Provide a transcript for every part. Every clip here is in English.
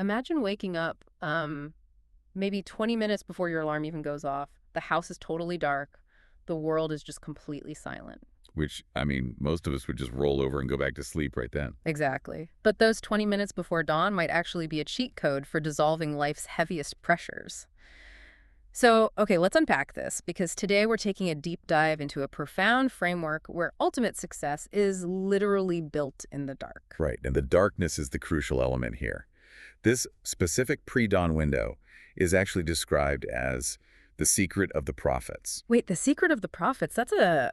Imagine waking up maybe 20 minutes before your alarm even goes off. The house is totally dark. The world is just completely silent. Which, I mean, most of us would just roll over and go back to sleep right then. Exactly. But those 20 minutes before dawn might actually be a cheat code for dissolving life's heaviest pressures. So, okay, let's unpack this because today we're taking a deep dive into a profound framework where ultimate success is literally built in the dark. Right, and the darkness is the crucial element here. This specific pre-dawn window is actually described as the secret of the prophets. Wait, The Secret of the Prophets, that's a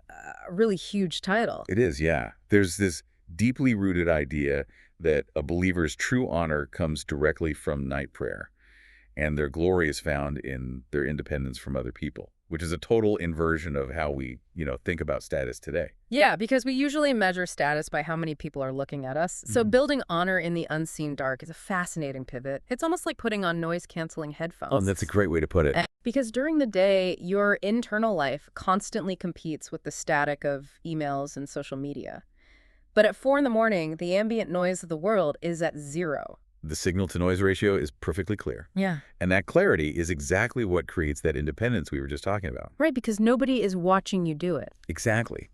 really huge title. It is, yeah. There's this deeply rooted idea that a believer's true honor comes directly from night prayer, and their glory is found in their independence from other people, which is a total inversion of how we, think about status today. Yeah, because we usually measure status by how many people are looking at us. So building honor in the unseen dark is a fascinating pivot. It's almost like putting on noise-canceling headphones. Oh, and that's a great way to put it. Because during the day, your internal life constantly competes with the static of emails and social media. But at 4 in the morning, the ambient noise of the world is at 0. The signal-to-noise ratio is perfectly clear. Yeah. And that clarity is exactly what creates that independence we were just talking about. Right, because nobody is watching you do it. Exactly.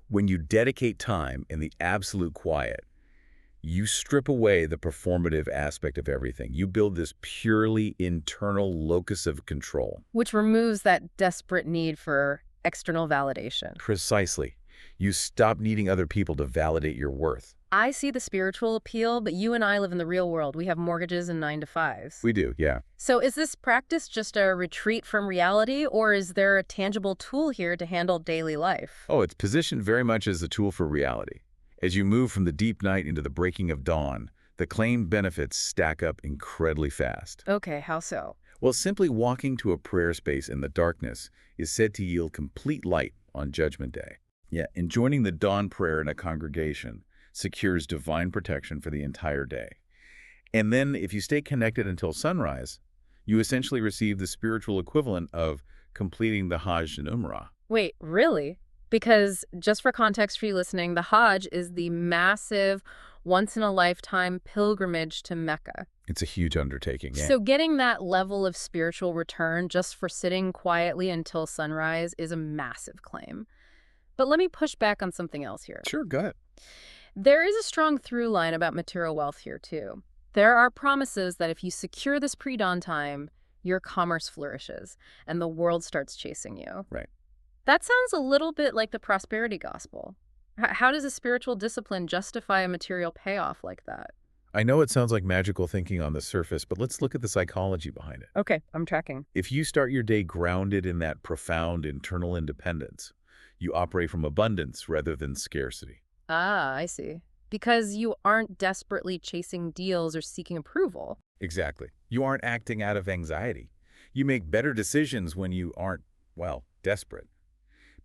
When you dedicate time in the absolute quiet, you strip away the performative aspect of everything. You build this purely internal locus of control. Which removes that desperate need for external validation. Precisely. You stop needing other people to validate your worth. I see the spiritual appeal, but you and I live in the real world. We have mortgages and 9-to-5s. We do, yeah. So is this practice just a retreat from reality, or is there a tangible tool here to handle daily life? Oh, it's positioned very much as a tool for reality. As you move from the deep night into the breaking of dawn, the claimed benefits stack up incredibly fast. Okay, how so? Well, simply walking to a prayer space in the darkness is said to yield complete light on Judgment Day. Yeah, and joining the dawn prayer in a congregation secures divine protection for the entire day. And then, if you stay connected until sunrise, you essentially receive the spiritual equivalent of completing the Hajj and Umrah. Wait, really? Because just for context for you listening, the Hajj is the massive, once-in-a-lifetime pilgrimage to Mecca. It's a huge undertaking. Yeah. So getting that level of spiritual return just for sitting quietly until sunrise is a massive claim. But let me push back on something else here. Sure, go ahead. There is a strong through line about material wealth here, too. There are promises that if you secure this pre-dawn time, your commerce flourishes and the world starts chasing you. Right. That sounds a little bit like the prosperity gospel. How does a spiritual discipline justify a material payoff like that? I know it sounds like magical thinking on the surface, but let's look at the psychology behind it. Okay, I'm tracking. If you start your day grounded in that profound internal independence, you operate from abundance rather than scarcity. Ah, I see. Because you aren't desperately chasing deals or seeking approval. Exactly. You aren't acting out of anxiety. You make better decisions when you aren't, desperate.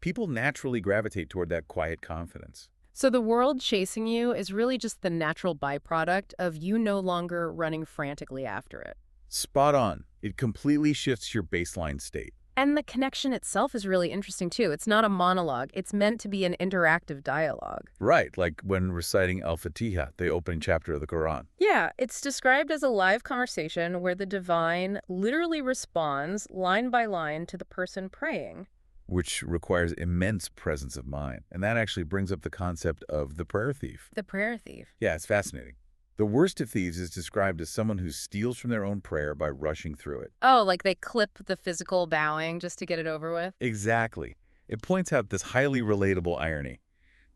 People naturally gravitate toward that quiet confidence. So the world chasing you is really just the natural byproduct of you no longer running frantically after it. Spot on. It completely shifts your baseline state. And the connection itself is really interesting, too. It's not a monologue. It's meant to be an interactive dialogue. Right, like when reciting Al-Fatiha, the opening chapter of the Quran. Yeah, it's described as a live conversation where the divine literally responds line by line to the person praying. Which requires immense presence of mind. And that actually brings up the concept of the prayer thief. The prayer thief. Yeah, it's fascinating. The worst of thieves is described as someone who steals from their own prayer by rushing through it. Oh, like they clip the physical bowing just to get it over with? Exactly. It points out this highly relatable irony.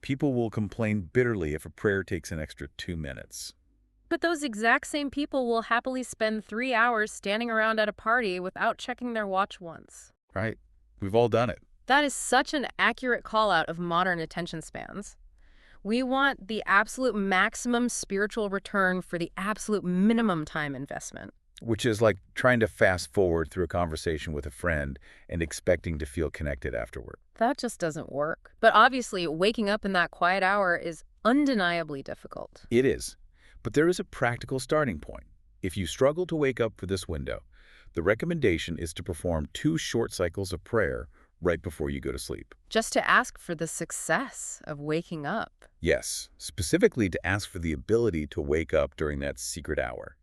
People will complain bitterly if a prayer takes an extra 2 minutes. But those exact same people will happily spend 3 hours standing around at a party without checking their watch once. Right? We've all done it. That is such an accurate call-out of modern attention spans. We want the absolute maximum spiritual return for the absolute minimum time investment. Which is like trying to fast forward through a conversation with a friend and expecting to feel connected afterward. That just doesn't work. But obviously, waking up in that quiet hour is undeniably difficult. It is. But there is a practical starting point. If you struggle to wake up for this window, the recommendation is to perform 2 short cycles of prayer right before you go to sleep. Just to ask for the success of waking up. Yes, specifically to ask for the ability to wake up during that secret hour.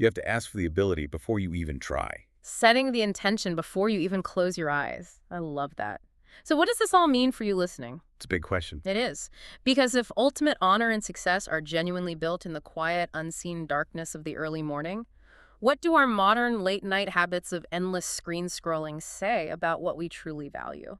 You have to ask for the ability before you even try. Setting the intention before you even close your eyes. I love that. So what does this all mean for you listening? It's a big question. It is. Because if ultimate honor and success are genuinely built in the quiet, unseen darkness of the early morning, what do our modern late-night habits of endless screen scrolling say about what we truly value?